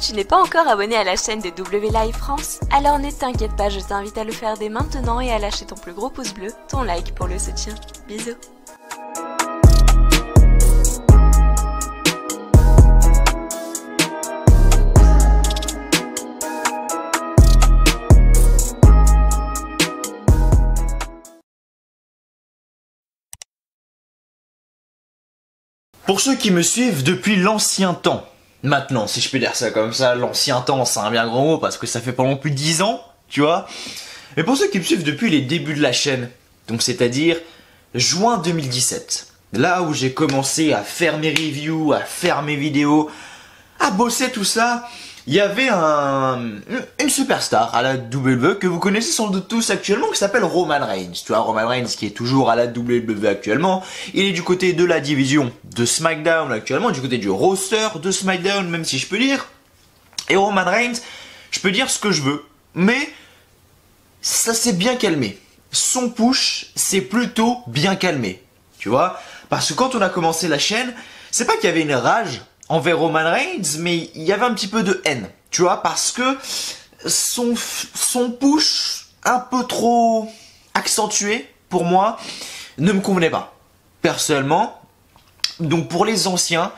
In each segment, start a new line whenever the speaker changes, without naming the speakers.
Tu n'es pas encore abonné à la chaîne de W Live France? Alors ne t'inquiète pas, je t'invite à le faire dès maintenant et à lâcher ton plus gros pouce bleu, ton like pour le soutien. Bisous.
Pour ceux qui me suivent depuis l'ancien temps, maintenant, si je peux dire ça comme ça, l'ancien temps, c'est un bien grand mot parce que ça fait pendant plus de 10 ans, tu vois. Mais pour ceux qui me suivent depuis les débuts de la chaîne, donc c'est-à-dire juin 2017, là où j'ai commencé à faire mes reviews, à faire mes vidéos, à bosser tout ça, il y avait une superstar à la WWE que vous connaissez sans doute tous actuellement qui s'appelle Roman Reigns. Tu vois, Roman Reigns qui est toujours à la WWE actuellement. Il est du côté de la division de SmackDown actuellement, du côté du roster de SmackDown, même si je peux dire. Et Roman Reigns, je peux dire ce que je veux, mais ça s'est bien calmé. Son push s'est plutôt bien calmé, tu vois. Parce que quand on a commencé la chaîne, c'est pas qu'il y avait une rage envers Roman Reigns, mais il y avait un petit peu de haine, tu vois, parce que son push un peu trop accentué, pour moi, ne me convenait pas, personnellement. Donc pour les anciens,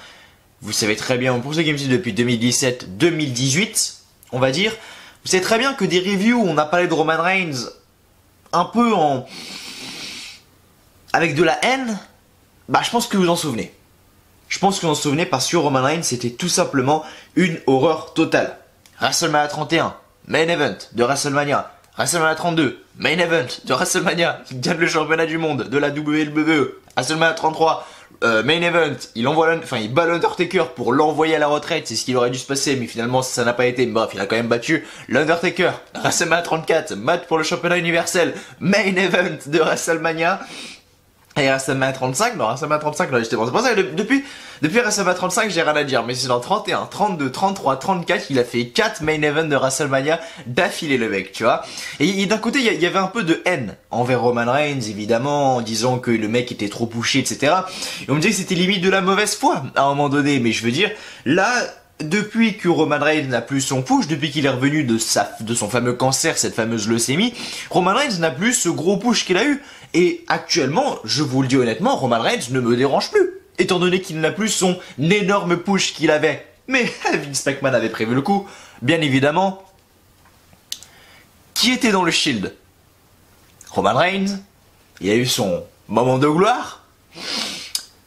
vous savez très bien, pour ceux qui me suivent depuis 2017-2018, on va dire, vous savez très bien que des reviews où on a parlé de Roman Reigns un peu avec de la haine, bah je pense que vous en souvenez. Je pense que vous en souvenez parce que Roman Reigns c'était tout simplement une horreur totale. WrestleMania 31, Main Event de WrestleMania. WrestleMania 32, Main Event de WrestleMania. Il gagne le championnat du monde de la WWE. WrestleMania 33, Main Event. Il bat l'Undertaker pour l'envoyer à la retraite. C'est ce qu'il aurait dû se passer, mais finalement ça n'a pas été. Bref, il a quand même battu l'Undertaker. WrestleMania 34, match pour le championnat universel. Main Event de WrestleMania. Et WrestleMania 35, non, WrestleMania 35, non, j'étais bon. C'est pour ça que depuis WrestleMania 35, j'ai rien à dire. Mais c'est dans 31, 32, 33, 34, il a fait 4 main events de WrestleMania d'affilée, le mec, tu vois. Et d'un côté, il y avait un peu de haine envers Roman Reigns, évidemment, en disant que le mec était trop pushy, etc. Et on me disait que c'était limite de la mauvaise foi, à un moment donné. Mais je veux dire, là, depuis que Roman Reigns n'a plus son push, depuis qu'il est revenu de son fameux cancer, cette fameuse leucémie, Roman Reigns n'a plus ce gros push qu'il a eu. Et actuellement, je vous le dis honnêtement, Roman Reigns ne me dérange plus, étant donné qu'il n'a plus son énorme push qu'il avait. Mais Vince McMahon avait prévu le coup, bien évidemment. Qui était dans le Shield? Roman Reigns. Il a eu son moment de gloire.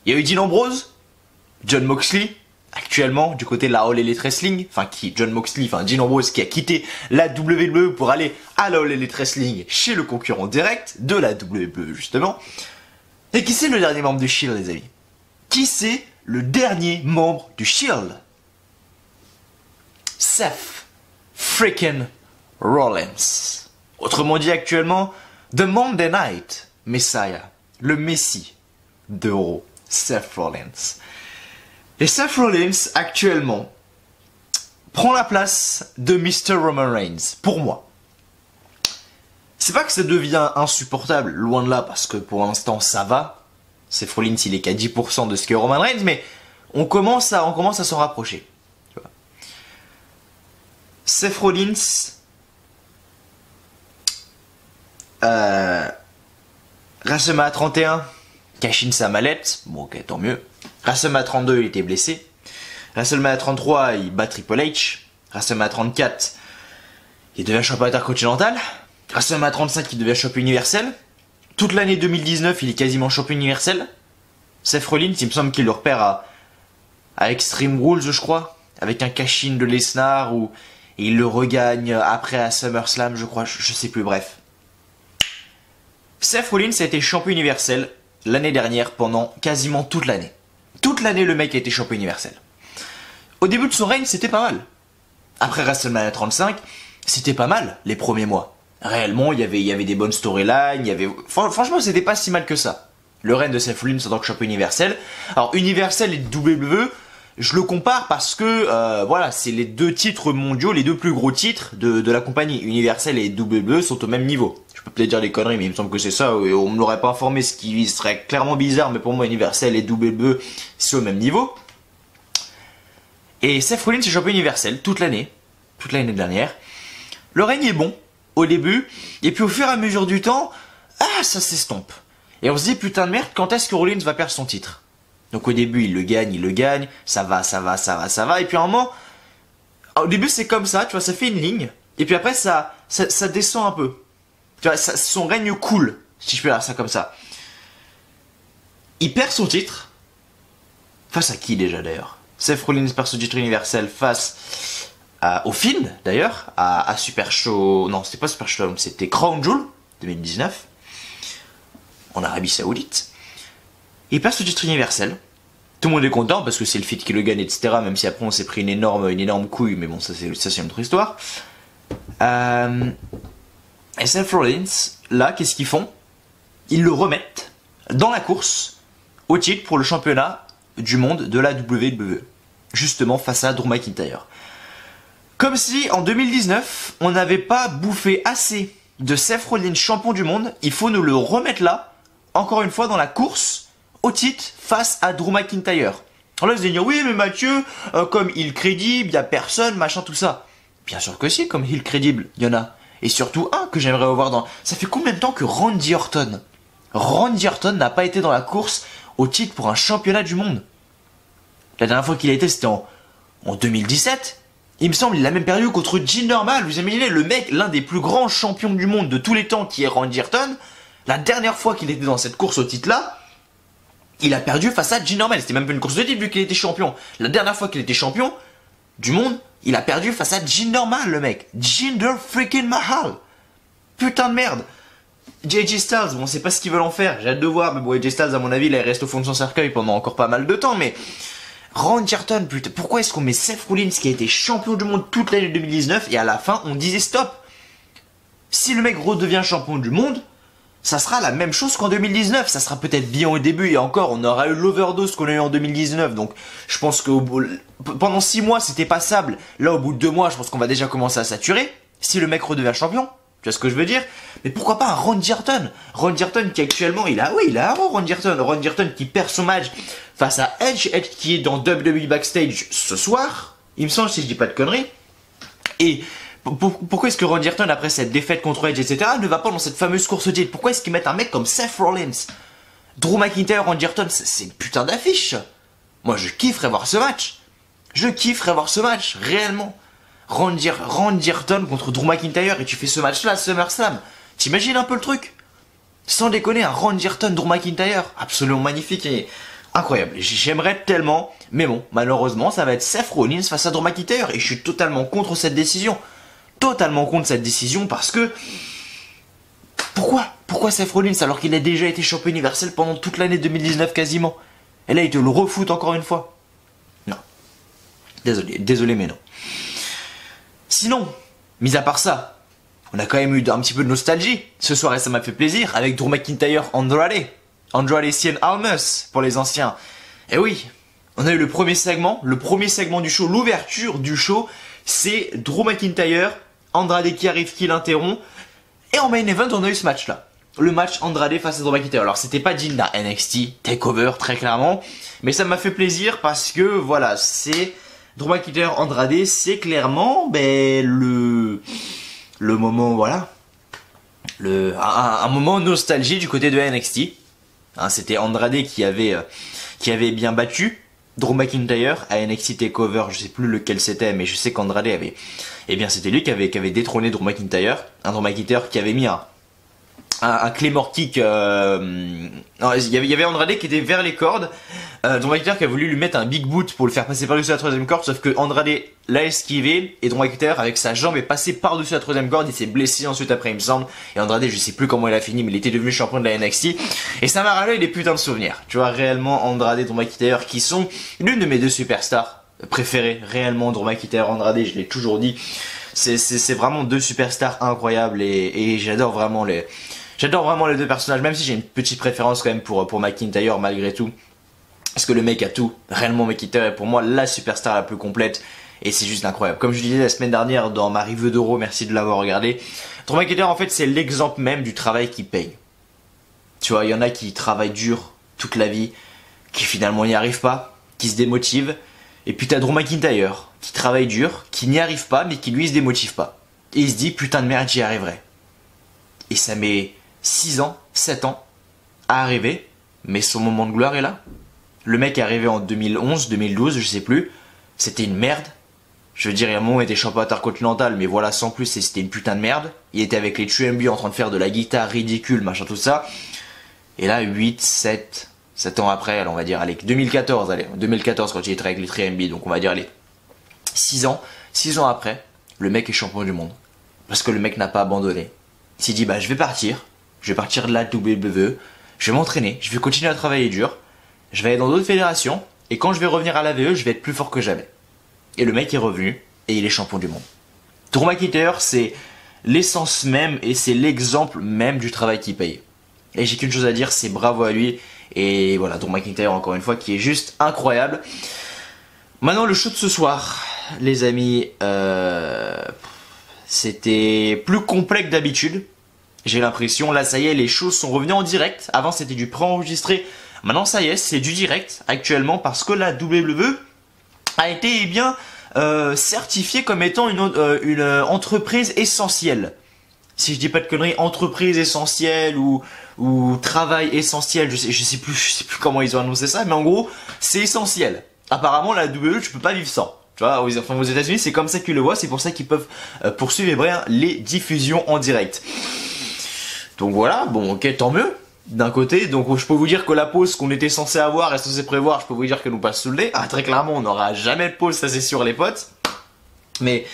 Il y a eu Dean Ambrose, Jon Moxley, actuellement du côté de la All Elite Wrestling, Dean Ambrose qui a quitté la WWE pour aller à la All Elite Wrestling chez le concurrent direct de la WWE justement. Et qui c'est le dernier membre du Shield, les amis? Qui c'est le dernier membre du Shield? Seth freaking Rollins. Autrement dit actuellement, The Monday Night Messiah, le Messie de Raw, Seth Rollins. Et Seth Rollins, actuellement, prend la place de Mr. Roman Reigns, pour moi. C'est pas que ça devient insupportable, loin de là, parce que pour l'instant, ça va. Seth Rollins, il est qu'à 10% de ce qu'est Roman Reigns, mais on commence à s'en rapprocher. Tu vois. Seth Rollins... WrestleMania 31, cash in sa mallette, bon ok, tant mieux. WrestleMania 32, il était blessé. WrestleMania 33, il bat Triple H. WrestleMania 34, il devient champion intercontinental. WrestleMania 35, il devient champion universel. Toute l'année 2019, il est quasiment champion universel. Seth Rollins, il me semble qu'il le repère à Extreme Rules, je crois, avec un cash-in de Lesnar, et il le regagne après à SummerSlam, je crois, je sais plus, bref. Seth Rollins a été champion universel l'année dernière pendant quasiment toute l'année. Toute l'année, le mec a été champion universel. Au début de son règne, c'était pas mal. Après WrestleMania 35, c'était pas mal les premiers mois. Réellement, il y avait des bonnes storylines, franchement, c'était pas si mal que ça. Le règne de Seth Rollins en tant que champion universel. Alors, universel et WWE, je le compare parce que, voilà, c'est les deux titres mondiaux, les deux plus gros titres de la compagnie. Universel et WWE sont au même niveau. Je peux peut-être dire des conneries, mais il me semble que c'est ça, et on me l'aurait pas informé, ce qui serait clairement bizarre, mais pour moi, Universel et WWE, c'est au même niveau. Et Seth Rollins est champion universel toute l'année dernière. Le règne est bon au début, et puis au fur et à mesure du temps, ça s'estompe. Et on se dit putain de merde, quand est-ce que Rollins va perdre son titre? Donc au début il le gagne, ça va, et puis à un moment, au début c'est comme ça, tu vois, ça fait une ligne, et puis après ça descend un peu. Tu vois, son règne coule, si je peux dire ça comme ça. Il perd son titre. Face à qui déjà d'ailleurs? Seth Rollins perd son titre universel face au Finn d'ailleurs, à Super Show. Non, c'était pas Super Show, c'était Crown Jewel 2019 en Arabie Saoudite. Il perd son titre universel. Tout le monde est content parce que c'est le Finn qui le gagne, etc. Même si après on s'est pris une énorme couille, mais bon, ça c'est une autre histoire. Et Seth Rollins, là, qu'est-ce qu'ils font? Ils le remettent dans la course au titre pour le championnat du monde de la WWE, justement face à Drew McIntyre. Comme si en 2019 on n'avait pas bouffé assez de Seth Rollins champion du monde, il faut nous le remettre là, encore une fois dans la course au titre face à Drew McIntyre. Alors là vous allez dire oui mais Mathieu, comme il crédible, il n'y a personne, machin tout ça. Bien sûr que si, comme il crédible, il y en a. Et surtout un que j'aimerais revoir dans... Ça fait combien de temps que Randy Orton n'a pas été dans la course au titre pour un championnat du monde? La dernière fois qu'il a été, c'était en 2017. Il me semble, il a même perdu contre Jinder Mahal. Vous imaginez, le mec, l'un des plus grands champions du monde de tous les temps, qui est Randy Orton, la dernière fois qu'il était dans cette course au titre-là, il a perdu face à Jinder Mahal. C'était même pas une course de titre vu qu'il était champion. La dernière fois qu'il était champion du monde, il a perdu face à Jinder Mahal, le mec. Jinder freaking Mahal. Putain de merde. AJ Styles, bon, c'est pas ce qu'ils veulent en faire. J'ai hâte de voir, mais bon, AJ Styles, à mon avis, là, il reste au fond de son cercueil pendant encore pas mal de temps, mais... Randy Orton, putain, pourquoi est-ce qu'on met Seth Rollins qui a été champion du monde toute l'année 2019 et à la fin, on disait stop? Si le mec redevient champion du monde, ça sera la même chose qu'en 2019. Ça sera peut-être bien au début et encore, on aura eu l'overdose qu'on a eu en 2019. Donc, je pense que pendant 6 mois, c'était passable. Là, au bout de 2 mois, je pense qu'on va déjà commencer à saturer. Si le mec redevient champion. Tu vois ce que je veux dire? Mais pourquoi pas un Randy Orton? Randy Orton qui actuellement, il a un Randy Orton. Randy Orton qui perd son match face à Edge qui est dans WWE Backstage ce soir. Il me semble, si je dis pas de conneries. Et pourquoi est-ce que Randy Orton, après cette défaite contre Edge, etc., ne va pas dans cette fameuse course au titre? Pourquoi est-ce qu'ils mettent un mec comme Seth Rollins? Drew McIntyre, Randy Orton, c'est une putain d'affiche. Moi, je kifferais voir ce match. Réellement. Randy Orton contre Drew McIntyre et tu fais ce match-là à SummerSlam. T'imagines un peu le truc? Sans déconner, un Randy Orton, Drew McIntyre, absolument magnifique et incroyable. J'aimerais tellement, mais bon, malheureusement, ça va être Seth Rollins face à Drew McIntyre et je suis totalement contre cette décision. Parce que... Pourquoi Seth Rollins alors qu'il a déjà été champion universel pendant toute l'année 2019 quasiment? Et là, il te le refoute encore une fois. Non. Désolé, mais non. Sinon, mis à part ça, on a quand même eu un petit peu de nostalgie ce soir et ça m'a fait plaisir avec Drew McIntyre Andrade Cien Almas pour les anciens. Et oui, on a eu le premier segment du show, l'ouverture du show, c'est Drew McIntyre, Andrade qui arrive, qui l'interrompt. Et en main event, on a eu ce match-là. Le match Andrade face à Drew McIntyre. Alors c'était pas digne d'un NXT Takeover très clairement, mais ça m'a fait plaisir parce que voilà, c'est... Drew McIntyre Andrade, c'est clairement le moment, voilà, un moment nostalgie du côté de NXT. Hein, c'était Andrade qui avait bien battu Drew McIntyre à NXT Takeover, je sais plus lequel c'était, mais je sais qu'Andrade c'était lui qui avait détrôné Drew McIntyre, un Drew McIntyre qui avait mis un Claymore kick. Il y avait Andrade qui était vers les cordes. Drew McIntyre qui a voulu lui mettre un big boot pour le faire passer par-dessus la troisième corde, sauf que Andrade l'a esquivé et Drew McIntyre avec sa jambe est passé par-dessus la troisième corde. Il s'est blessé ensuite après, il me semble. Et Andrade, je sais plus comment il a fini, mais il était devenu champion de la NXT. Et ça m'a rappelé des putains de souvenirs. Tu vois, réellement Andrade et Drew McIntyre qui sont l'une de mes deux superstars préférées. Réellement Drew McIntyre, Andrade, je l'ai toujours dit. C'est vraiment deux superstars incroyables et j'adore vraiment les deux personnages, même si j'ai une petite préférence quand même pour McIntyre malgré tout. Parce que le mec a tout. Réellement, McIntyre est pour moi la superstar la plus complète. Et c'est juste incroyable. Comme je disais la semaine dernière dans ma review d'Euro, merci de l'avoir regardé. Drew McIntyre, en fait, c'est l'exemple même du travail qui paye. Tu vois, il y en a qui travaillent dur toute la vie, qui finalement n'y arrivent pas, qui se démotivent. Et puis t'as Drew McIntyre, qui travaille dur, qui n'y arrive pas, mais qui lui se démotive pas. Et il se dit, putain de merde, j'y arriverai. Et ça met 6 ans, 7 ans à arriver, mais son moment de gloire est là. Le mec est arrivé en 2011, 2012, je sais plus. C'était une merde. Je veux dire, il y a un moment où il était champion intercontinental, mais voilà, sans plus, c'était une putain de merde. Il était avec les TMB en train de faire de la guitare ridicule, machin, tout ça. Et là, 8, 7 ans après, alors on va dire, allez, 2014 quand il était avec les TMB, donc on va dire, allez, 6 ans après, le mec est champion du monde. Parce que le mec n'a pas abandonné. Il s'est dit, bah, je vais partir de la WWE, je vais m'entraîner, je vais continuer à travailler dur, je vais aller dans d'autres fédérations, et quand je vais revenir à la VE, je vais être plus fort que jamais. Et le mec est revenu, et il est champion du monde. Drew McIntyre, c'est l'essence même, et c'est l'exemple même du travail qui paye. Et j'ai qu'une chose à dire, c'est bravo à lui, et voilà, Drew McIntyre, encore une fois, qui est juste incroyable. Maintenant, le show de ce soir, les amis, c'était plus complet que d'habitude. J'ai l'impression, là ça y est, les choses sont revenues en direct. Avant c'était du pré-enregistré. Maintenant ça y est, c'est du direct actuellement parce que la WWE a été certifiée comme étant une entreprise essentielle. Si je dis pas de conneries, entreprise essentielle ou travail essentiel, je sais plus comment ils ont annoncé ça, mais en gros c'est essentiel. Apparemment la WWE tu peux pas vivre sans. Tu vois, aux États-Unis c'est comme ça qu'ils le voient, c'est pour ça qu'ils peuvent poursuivre les diffusions en direct. Donc voilà, bon ok, tant mieux, d'un côté. Donc je peux vous dire que la pause qu'on était censé avoir et censé prévoir, je peux vous dire qu'elle nous passe sous le nez. Ah, très clairement, on n'aura jamais de pause, ça c'est sûr les potes. Mais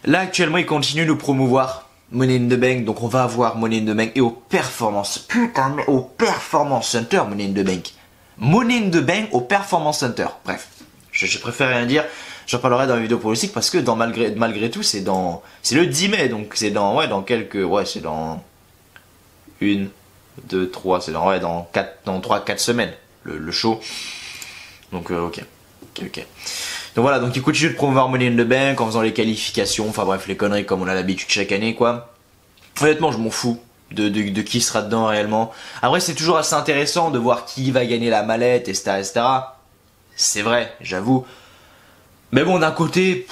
là actuellement, ils continuent de nous promouvoir Money in the Bank. Donc on va avoir Money in the Bank et au Performance Center Money in the Bank. Money in the Bank au Performance Center. Bref, je préfère rien dire. J'en parlerai dans la vidéo politique parce que malgré tout, c'est le 10 mai. Donc c'est dans 1, 2, 3, c'est dans 3-4 semaines le show. Donc ok. Donc voilà, donc il continue de promouvoir Money in the Bank en faisant les qualifications, enfin bref les conneries comme on a l'habitude chaque année quoi. Honnêtement je m'en fous de qui sera dedans réellement. Après c'est toujours assez intéressant de voir qui va gagner la mallette, etc. C'est vrai, j'avoue. Mais bon d'un côté,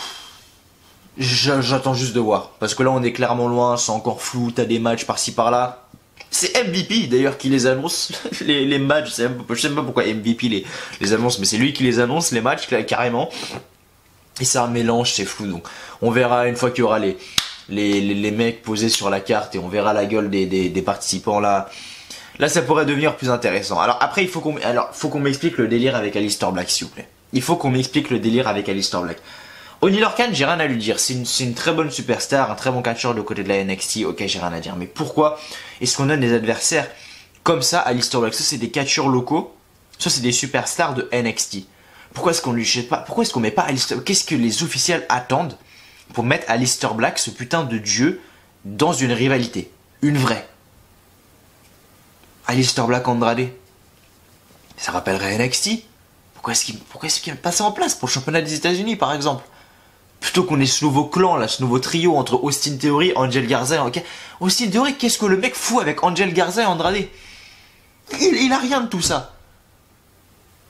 j'attends juste de voir. Parce que là on est clairement loin, c'est encore flou, t'as des matchs par-ci par-là. C'est MVP d'ailleurs qui les annonce, les matchs, je sais même pas pourquoi MVP les annonce, mais c'est lui qui les annonce, les matchs, carrément. Et c'est un mélange, c'est flou, donc on verra une fois qu'il y aura les mecs posés sur la carte et on verra la gueule des participants là. Là ça pourrait devenir plus intéressant. Alors après il faut qu'on m'explique le délire avec Aleister Black s'il vous plaît. Il faut qu'on m'explique le délire avec Aleister Black. Oney Lorcan, j'ai rien à lui dire. C'est une très bonne superstar, un très bon catcheur de côté de la NXT. Ok, j'ai rien à dire. Mais pourquoi est-ce qu'on donne des adversaires comme ça à Aleister Black? Soit c'est des catcheurs locaux, soit c'est des superstars de NXT. Pourquoi est-ce qu'on lui jette pas? Pourquoi est-ce qu'on met pas Aleister? Qu'est-ce que les officiels attendent pour mettre Aleister Black, ce putain de dieu, dans une rivalité? Une vraie. Aleister Black Andrade. Ça rappellerait NXT. Pourquoi est-ce qu'il pas ça en place pour le championnat des États-Unis par exemple? Plutôt qu'on ait ce nouveau clan là, ce nouveau trio entre Austin Theory, Angel Garza, ok. Austin Theory, qu'est-ce que le mec fout avec Angel Garza et Andrade? Il a rien de tout ça.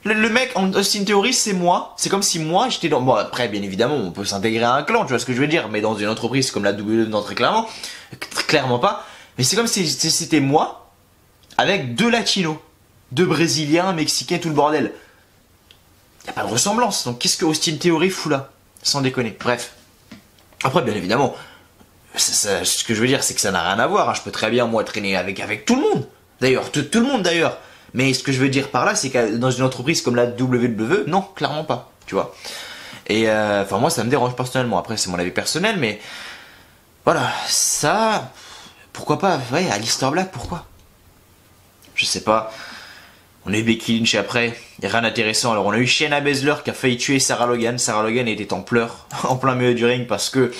Le mec, Austin Theory, c'est moi. C'est comme si moi, j'étais dans... Bon, après, bien évidemment, on peut s'intégrer à un clan, tu vois ce que je veux dire. Mais dans une entreprise comme la WWE, non, très clairement pas. Mais c'est comme si c'était moi, avec 2 latinos, 2 brésiliens, mexicains, tout le bordel. Y a pas de ressemblance. Donc qu'est-ce que Austin Theory fout là? Sans déconner. Bref. Après, bien évidemment, ce que je veux dire, c'est que ça n'a rien à voir. Hein. Je peux très bien, moi, traîner avec tout le monde. D'ailleurs, tout le monde d'ailleurs. Mais ce que je veux dire par là, c'est que dans une entreprise comme la WWE, non, clairement pas. Tu vois. Et enfin, moi, ça me dérange personnellement. Après, c'est mon avis personnel, mais voilà. Ça, pourquoi pas? Ouais, Aleister Black, pourquoi? Je sais pas. On a eu Becky Lynch après, il n'y a rien d'intéressant. Alors on a eu Shayna Baszler qui a failli tuer Sarah Logan. Sarah Logan était en pleurs, en plein milieu du ring parce que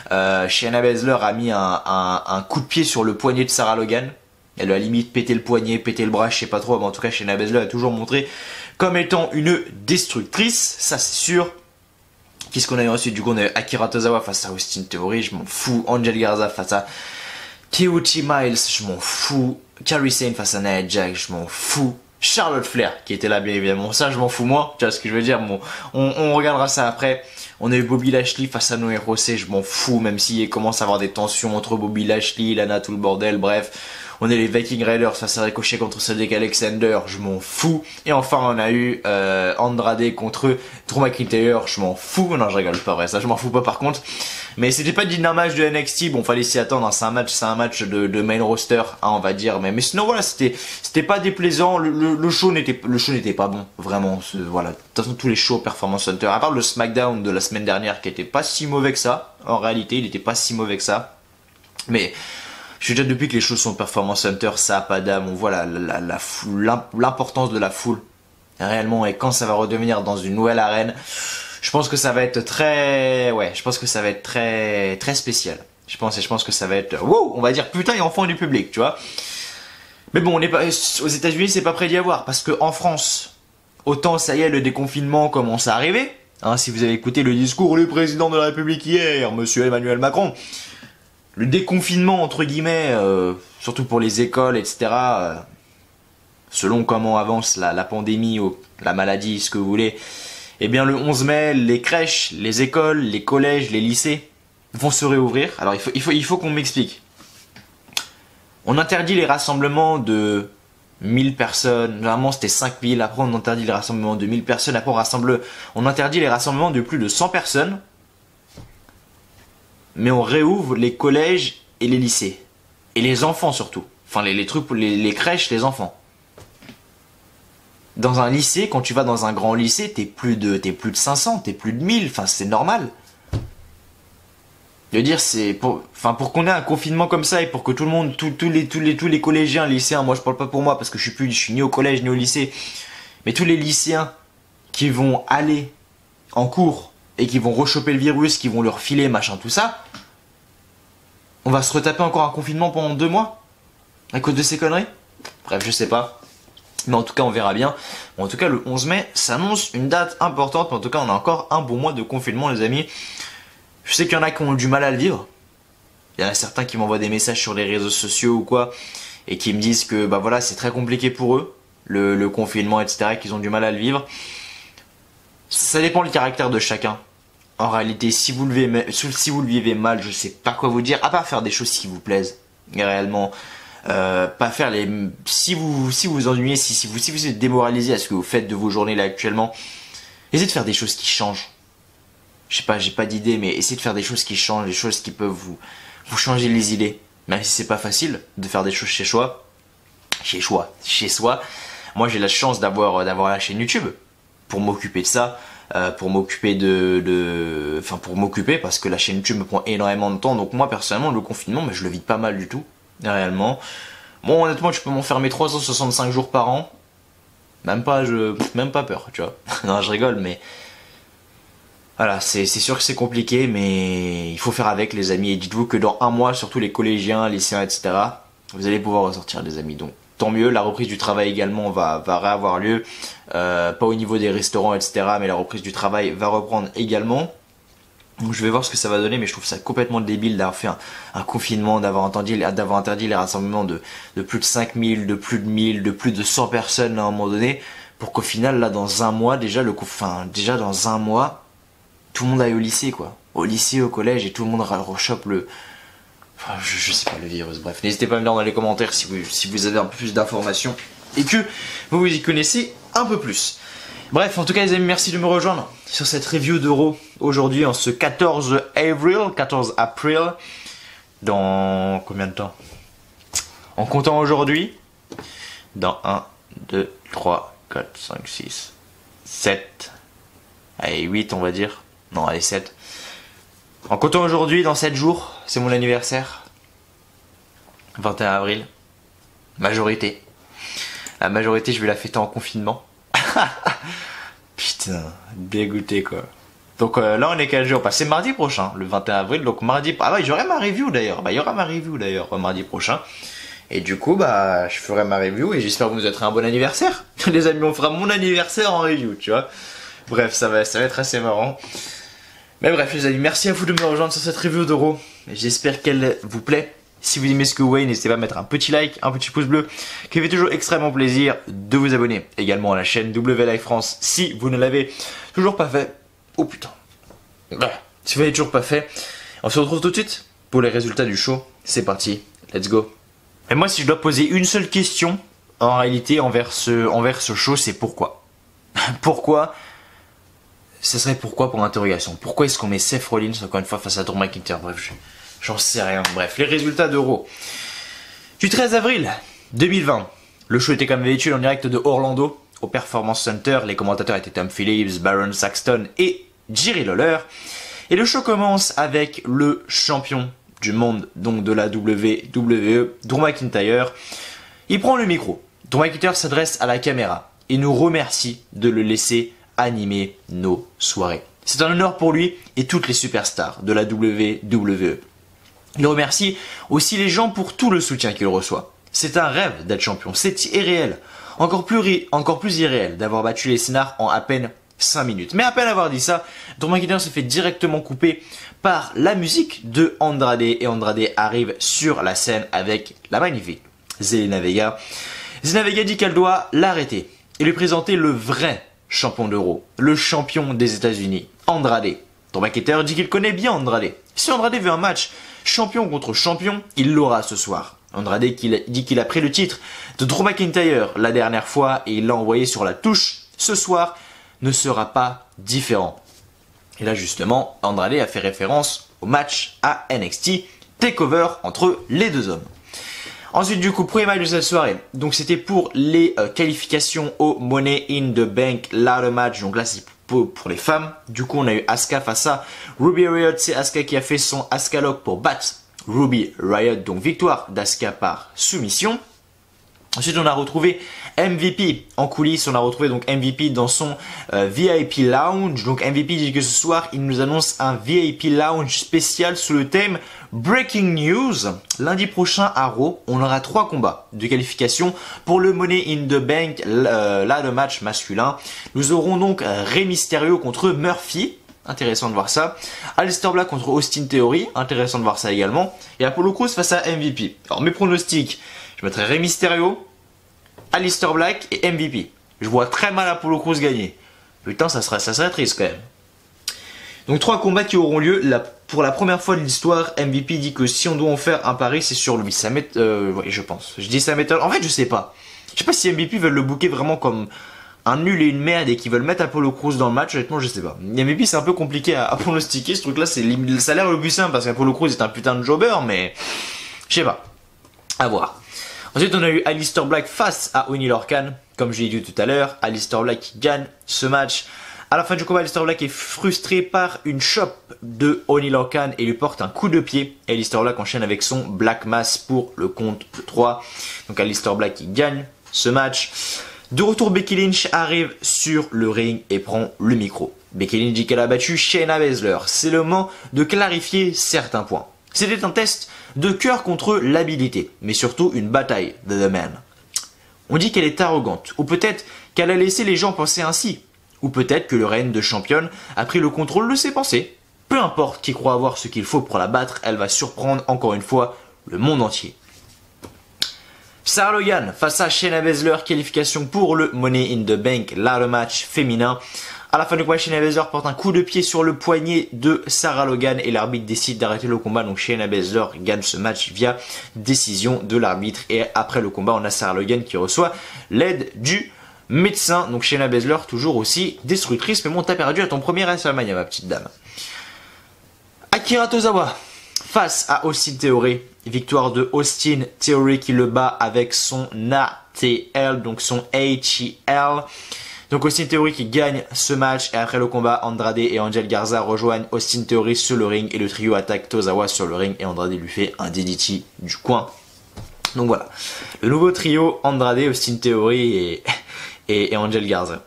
Shayna Baszler a mis un coup de pied sur le poignet de Sarah Logan. Elle a limite pété le poignet, pété le bras, je sais pas trop. Mais en tout cas, Shayna Baszler a toujours montré comme étant une destructrice, ça c'est sûr. Qu'est-ce qu'on a eu ensuite? Du coup on a eu Akira Tozawa face à Austin Theory, je m'en fous. Angel Garza face à Tehuti Miles, je m'en fous. Kairi Sane face à Nia Jax, je m'en fous. Charlotte Flair qui était là bien évidemment. Ça je m'en fous moi, tu vois ce que je veux dire. Bon, on regardera ça après. On a eu Bobby Lashley face à Noé Rossé, je m'en fous, même s'il commence à avoir des tensions entre Bobby Lashley, Lana, tout le bordel, bref. On a les Viking Raiders face à Ricochet contre Cedric Alexander, je m'en fous. Et enfin on a eu Andrade contre Drew McIntyre, je m'en fous. Non je rigole, pas vrai, ça je m'en fous pas par contre. Mais c'était pas digne d'un match de NXT, bon fallait s'y attendre, hein. C'est un match de main roster, hein, on va dire. Mais sinon voilà, c'était pas déplaisant, le show n'était pas bon, vraiment. Voilà, de toute façon tous les shows Performance Center, à part le SmackDown de la semaine dernière qui était pas si mauvais que ça, en réalité il était pas si mauvais que ça. Mais je suis déjà depuis que les shows sont Performance Center, ça a pas d'âme, on voit l'importance de la foule, réellement, et quand ça va redevenir dans une nouvelle arène, je pense que ça va être très, je pense que ça va être très spécial. Je pense que ça va être, wow, on va dire putain et enfant du public, tu vois. Mais bon, on n'est pas, aux États-Unis, c'est pas prêt d'y avoir, parce que en France, autant ça y est, le déconfinement commence à arriver. Hein, si vous avez écouté le discours du président de la République hier, monsieur Emmanuel Macron, le déconfinement entre guillemets, surtout pour les écoles, etc. Selon comment avance la pandémie ou la maladie, ce que vous voulez. Eh bien le 11 mai, les crèches, les écoles, les collèges, les lycées vont se réouvrir. Alors il faut qu'on m'explique. On interdit les rassemblements de 1000 personnes. Normalement c'était 5000. Après on interdit les rassemblements de 1000 personnes. Après on interdit les rassemblements de plus de 100 personnes. Mais on réouvre les collèges et les lycées. Et les enfants surtout. Enfin les trucs pour les crèches, les enfants. Dans un lycée, quand tu vas dans un grand lycée, t'es plus de 500, t'es plus de 1000, enfin c'est normal. Je veux dire, pour qu'on ait un confinement comme ça et pour que tout le monde, tous les collégiens, lycéens, moi je parle pas pour moi parce que je suis ni au collège ni au lycée, mais tous les lycéens qui vont aller en cours et qui vont rechoper le virus, qui vont leur filer, machin, tout ça, on va se retaper encore un confinement pendant 2 mois à cause de ces conneries. Bref, je sais pas. Mais en tout cas, on verra bien. Bon, en tout cas, le 11 mai s'annonce une date importante. Mais en tout cas, on a encore un bon mois de confinement, les amis. Je sais qu'il y en a qui ont du mal à le vivre. Il y en a certains qui m'envoient des messages sur les réseaux sociaux ou quoi. Et qui me disent que bah voilà, c'est très compliqué pour eux. Le confinement, etc. Qu'ils ont du mal à le vivre. Ça dépend du caractère de chacun. En réalité, si vous le vivez mal, je sais pas quoi vous dire. À part faire des choses qui vous plaisent. Et réellement... pas faire les... Si vous ennuyez, si vous êtes démoralisé à ce que vous faites de vos journées là actuellement, essayez de faire des choses qui changent. Je sais pas, j'ai pas d'idée, mais essayez de faire des choses qui changent, des choses qui peuvent vous changer les idées. Même si c'est pas facile de faire des choses chez soi. Moi j'ai la chance d'avoir la chaîne YouTube pour m'occuper de ça. Pour m'occuper pour m'occuper parce que la chaîne YouTube me prend énormément de temps. Donc moi personnellement le confinement, mais je le vis pas mal du tout. Réellement. Bon, honnêtement, tu peux m'enfermer 365 jours par an. Même pas peur, tu vois. Non, je rigole, mais... Voilà, c'est sûr que c'est compliqué, mais il faut faire avec, les amis. Et dites-vous que dans 1 mois, surtout les collégiens, lycéens, etc., vous allez pouvoir ressortir, les amis. Donc, tant mieux. La reprise du travail également va réavoir lieu. Pas au niveau des restaurants, etc., mais la reprise du travail va reprendre également. Donc je vais voir ce que ça va donner, mais je trouve ça complètement débile d'avoir fait un confinement, d'avoir interdit les rassemblements de plus de 5000, de plus de 1000, de plus de 100 personnes à un moment donné, pour qu'au final, là, dans 1 mois, déjà dans 1 mois, tout le monde aille au lycée, quoi. Au lycée, au collège, et tout le monde rechoppe je sais pas, le virus, bref. N'hésitez pas à me dire dans les commentaires si vous avez un peu plus d'informations, et que vous y connaissez un peu plus. Bref, en tout cas les amis, merci de me rejoindre sur cette review d'Euro aujourd'hui en ce 14 avril, dans combien de temps? En comptant aujourd'hui, dans 1, 2, 3, 4, 5, 6, 7, allez 8 on va dire, non allez 7. En comptant aujourd'hui, dans 7 jours, c'est mon anniversaire, 21 avril, majorité. La majorité je vais la fêter en confinement. Putain, dégoûté quoi. Donc là on est quel jour? C'est mardi prochain, le 21 avril, donc mardi... Ah bah j'aurai ma review d'ailleurs, il y aura ma review d'ailleurs mardi prochain. Et du coup bah je ferai ma review et j'espère que vous nous souhaiterez un bon anniversaire. Les amis, on fera mon anniversaire en review, tu vois. Bref, ça va être assez marrant. Mais bref les amis, merci à vous de me rejoindre sur cette review d'Euro. J'espère qu'elle vous plaît. Si vous aimez ce que vous voyez, n'hésitez pas à mettre un petit like, un petit pouce bleu, qui fait toujours extrêmement plaisir de vous abonner également à la chaîne W Live France si vous ne l'avez toujours pas fait. Oh putain. Si vous l'avez toujours pas fait, on se retrouve tout de suite pour les résultats du show. C'est parti, let's go. Et moi, si je dois poser une seule question, en réalité, envers ce show, c'est pourquoi. Pourquoi? Ce serait pourquoi pour interrogation. Pourquoi est-ce qu'on met Seth Rollins encore une fois face à Drew McIntyre? Bref, j'en sais rien. Bref, les résultats d'Euro. Du 13 avril 2020, le show était comme d'habitude en direct de Orlando, au Performance Center. Les commentateurs étaient Tom Phillips, Baron Saxton et Jerry Lawler. Et le show commence avec le champion du monde, donc de la WWE, Drew McIntyre. Il prend le micro. Drew McIntyre s'adresse à la caméra et nous remercie de le laisser animer nos soirées. C'est un honneur pour lui et toutes les superstars de la WWE. Il remercie aussi les gens pour tout le soutien qu'il reçoit. C'est un rêve d'être champion, c'est irréel. Encore plus irréel d'avoir battu les Lesnar en à peine 5 minutes. Mais à peine avoir dit ça, Drew McIntyre se fait directement couper par la musique de Andrade. Et Andrade arrive sur la scène avec la magnifique Zelina Vega. Zelina Vega dit qu'elle doit l'arrêter et lui présenter le vrai champion d'Euro, le champion des États-Unis, Andrade. Drew McIntyre dit qu'il connaît bien Andrade. Si Andrade veut un match champion contre champion, il l'aura ce soir. Andrade dit qu'il a pris le titre de Drew McIntyre la dernière fois et il l'a envoyé sur la touche. Ce soir ne sera pas différent. Et là justement, Andrade a fait référence au match à NXT TakeOver entre les deux hommes. Ensuite du coup, premier match de cette soirée, donc c'était pour les qualifications au Money in the Bank ladder match, donc là c'est pour les femmes. Du coup on a eu Asuka face à Ruby Riott, c'est Asuka qui a fait son Asuka Lock pour battre Ruby Riott, donc victoire d'Asuka par soumission. Ensuite on a retrouvé MVP en coulisses, on a retrouvé donc MVP dans son VIP Lounge. Donc MVP dit que ce soir il nous annonce un VIP Lounge spécial sous le thème Breaking News. Lundi prochain à Raw, on aura 3 combats de qualification pour le Money in the Bank ladder match masculin. Nous aurons donc Rey Mysterio contre Murphy. Intéressant de voir ça. Aleister Black contre Austin Theory. Intéressant de voir ça également. Et Apollo Crews face à MVP. Alors mes pronostics, je mettrai Rey Mysterio, Aleister Black et MVP. Je vois très mal Apollo Crews gagner. Putain, ça serait triste quand même. Donc 3 combats qui auront lieu. Pour la première fois de l'histoire, MVP dit que si on doit en faire un pari, c'est sur lui. Ça oui, je pense. Je dis ça m'étonne. En fait, je sais pas. Je sais pas si MVP veulent le booker vraiment comme un nul et une merde et qu'ils veulent mettre Apollo Crews dans le match. Honnêtement, je sais pas. MVP, c'est un peu compliqué à pronostiquer. Ce truc-là, ça a l'air le plus simple parce qu'Apollo Crews est un putain de jobber, mais je sais pas. À voir. Ensuite, on a eu Aleister Black face à Oney Lorcan. Comme je l'ai dit tout à l'heure, Aleister Black qui gagne ce match. À la fin du combat, Aleister Black est frustré par une chop de Oney Lorcan et lui porte un coup de pied. Et Aleister Black enchaîne avec son Black Mass pour le compte de 3. Donc Aleister Black qui gagne ce match. De retour, Becky Lynch arrive sur le ring et prend le micro. Becky Lynch dit qu'elle a battu Shayna Baszler. C'est le moment de clarifier certains points. C'était un test de cœur contre l'habilité, mais surtout une bataille de The Man. On dit qu'elle est arrogante, ou peut-être qu'elle a laissé les gens penser ainsi, ou peut-être que le règne de championne a pris le contrôle de ses pensées. Peu importe qui croit avoir ce qu'il faut pour la battre, elle va surprendre encore une fois le monde entier. Sarah Logan face à Shayna Baszler, qualification pour le Money in the Bank ladder match féminin. À la fin du combat, Shayna Baszler porte un coup de pied sur le poignet de Sarah Logan et l'arbitre décide d'arrêter le combat. Donc Shayna Baszler gagne ce match via décision de l'arbitre. Et après le combat, on a Sarah Logan qui reçoit l'aide du médecin. Donc Shayna Baszler toujours aussi destructrice. Mais bon, t'as perdu à ton premier WrestleMania, ma petite dame. Akira Tozawa face à Austin Theory. Victoire de Austin Theory qui le bat avec son ATL, donc son HEL. Donc Austin Theory qui gagne ce match et après le combat, Andrade et Angel Garza rejoignent Austin Theory sur le ring et le trio attaque Tozawa sur le ring et Andrade lui fait un DDT du coin. Donc voilà, le nouveau trio Andrade, Austin Theory et Angel Garza.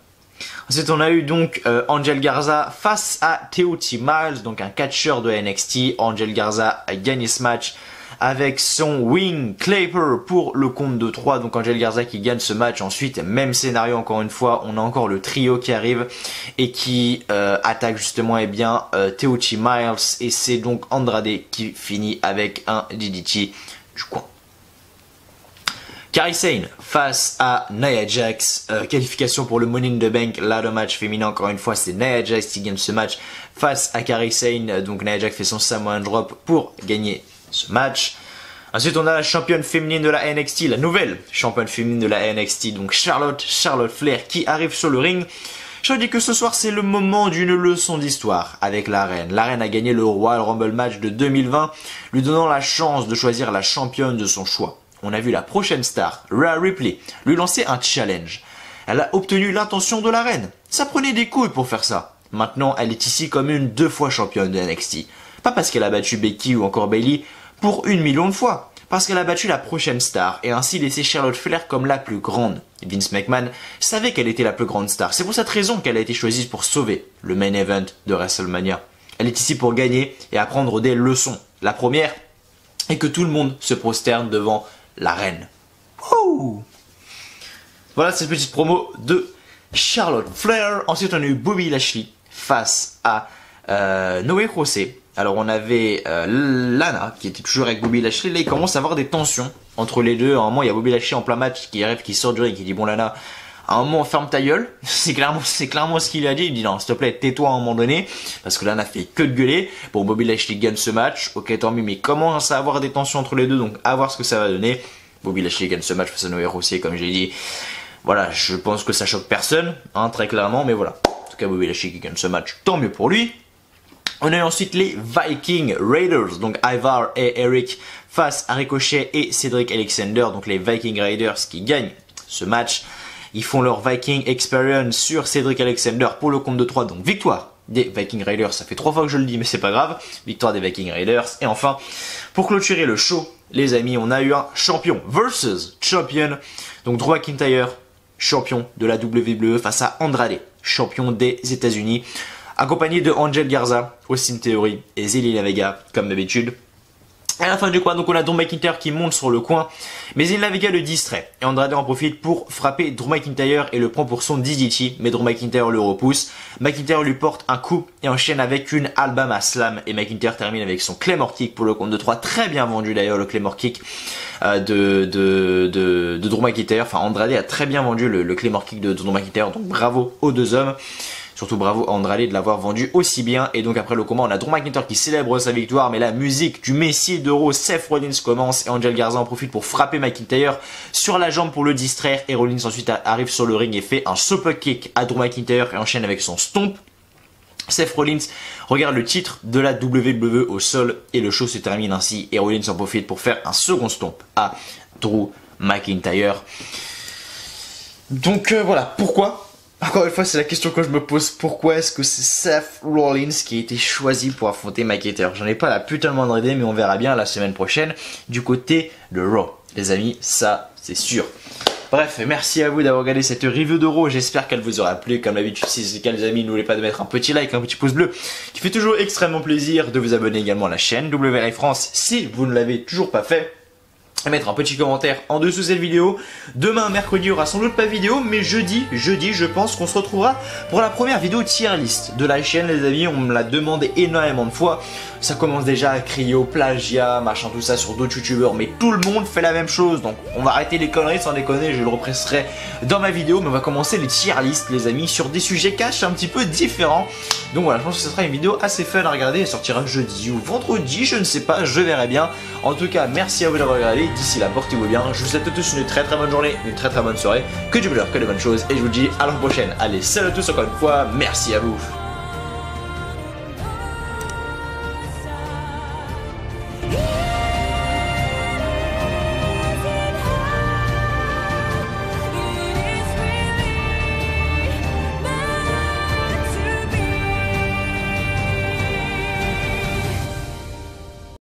Ensuite on a eu donc Angel Garza face à Teoti Miles, donc un catcheur de NXT. Angel Garza a gagné ce match avec son Wing Clapper pour le compte de 3. Donc Angel Garza qui gagne ce match. Ensuite, même scénario encore une fois. On a encore le trio qui arrive et qui attaque justement Teoti Miles. Et c'est donc Andrade qui finit avec un DDT du coin. Kairi Sane face à Nia Jax, qualification pour le Money in the Bank ladder match féminin. Encore une fois, c'est Nia Jax qui gagne ce match face à Kairi Sane. Donc Nia Jax fait son Samoan Drop pour gagner ce match. Ensuite, on a la championne féminine de la NXT, la nouvelle championne féminine de la NXT, donc Charlotte Flair, qui arrive sur le ring. Je dis que ce soir, c'est le moment d'une leçon d'histoire avec la reine. La reine a gagné le Royal Rumble match de 2020, lui donnant la chance de choisir la championne de son choix. On a vu la prochaine star, Rhea Ripley, lui lancer un challenge. Elle a obtenu l'intention de la reine. Ça prenait des couilles pour faire ça. Maintenant, elle est ici comme une 2 fois championne de NXT. Pas parce qu'elle a battu Becky ou encore Bayley pour 1 million de fois. Parce qu'elle a battu la prochaine star et ainsi laissé Charlotte Flair comme la plus grande. Vince McMahon savait qu'elle était la plus grande star. C'est pour cette raison qu'elle a été choisie pour sauver le main event de WrestleMania. Elle est ici pour gagner et apprendre des leçons. La première est que tout le monde se prosterne devant la reine. Wouh! Voilà cette petite promo de Charlotte Flair. Ensuite, on a eu Bobby Lashley face à Noé José. Alors, on avait Lana qui était toujours avec Bobby Lashley. Là, il commence à avoir des tensions entre les deux. À un moment, il y a Bobby Lashley en plein match qui rêve, qui sort du ring, qui dit bon Lana, à un moment ferme ta gueule. C'est clairement ce qu'il a dit. Il dit non, s'il te plaît, tais-toi à un moment donné, parce que Lana fait que de gueuler. Bon, Bobby Lashley gagne ce match. Ok, tant mieux, mais commence à avoir des tensions entre les deux, donc à voir ce que ça va donner. Bobby Lashley gagne ce match face à Noé José, comme j'ai dit. Voilà, je pense que ça choque personne, hein, très clairement, mais voilà. En tout cas, Bobby Lashley qui gagne ce match, tant mieux pour lui. On a eu ensuite les Viking Raiders, donc Ivar et Eric face à Ricochet et Cedric Alexander, donc les Viking Raiders qui gagnent ce match. Ils font leur Viking Experience sur Cedric Alexander pour le compte de 3, donc victoire des Viking Raiders. Ça fait 3 fois que je le dis, mais c'est pas grave. Victoire des Viking Raiders. Et enfin, pour clôturer le show, les amis, on a eu un champion versus champion. Donc Drew McIntyre, champion de la WWE face à Andrade, champion des États-Unis, accompagné de Angel Garza, Austin Theory et Zelina Vega, comme d'habitude. À la fin du coin, donc on a Drew McIntyre qui monte sur le coin, mais Zelina Vega le distrait. Et Andrade en profite pour frapper Drew McIntyre et le prend pour son DDT, mais Drew McIntyre le repousse. McIntyre lui porte un coup et enchaîne avec une Alabama Slam. Et McIntyre termine avec son Claymore Kick pour le compte de 3. Très bien vendu d'ailleurs le Claymore Kick de Drew McIntyre. Enfin, Andrade a très bien vendu le Claymore Kick de Drew McIntyre, donc bravo aux deux hommes. Surtout bravo à Andrade de l'avoir vendu aussi bien. Et donc après le combat, on a Drew McIntyre qui célèbre sa victoire. Mais la musique du Messie d'Euro, Seth Rollins commence. Et Angel Garza en profite pour frapper McIntyre sur la jambe pour le distraire. Et Rollins ensuite arrive sur le ring et fait un super kick à Drew McIntyre et enchaîne avec son stomp. Seth Rollins regarde le titre de la WWE au sol. Et le show se termine ainsi. Et Rollins en profite pour faire un second stomp à Drew McIntyre. Donc voilà, pourquoi ? Encore une fois, c'est la question que je me pose. Pourquoi est-ce que c'est Seth Rollins qui a été choisi pour affronter McIntyre? J'en ai pas la putain de moindre idée, mais on verra bien la semaine prochaine du côté de Raw. Les amis, ça, c'est sûr. Bref, merci à vous d'avoir regardé cette review de Raw. J'espère qu'elle vous aura plu. Comme d'habitude, si c'est le cas, les amis, n'oubliez pas de mettre un petit like, un petit pouce bleu, qui fait toujours extrêmement plaisir. De vous abonner également à la chaîne WLive France si vous ne l'avez toujours pas fait. Et mettre un petit commentaire en dessous de cette vidéo. Demain, mercredi, il y aura sans doute pas vidéo, mais jeudi, je pense qu'on se retrouvera pour la première vidéo tier list de la chaîne, les amis. On me l'a demandé énormément de fois. Ça commence déjà à crier au plagiat, machin, tout ça sur d'autres youtubeurs, mais tout le monde fait la même chose. Donc, on va arrêter les conneries sans déconner. Je le represserai dans ma vidéo, mais on va commencer les tier list, les amis, sur des sujets cash un petit peu différents. Donc voilà, je pense que ce sera une vidéo assez fun à regarder. Elle sortira jeudi ou vendredi, je ne sais pas, je verrai bien. En tout cas, merci à vous d'avoir regardé. D'ici là, portez-vous bien. Je vous souhaite à tous une très bonne journée, une très bonne soirée. Que du bonheur, que de bonnes choses. Et je vous dis à la prochaine. Allez, salut à tous encore une fois. Merci à vous.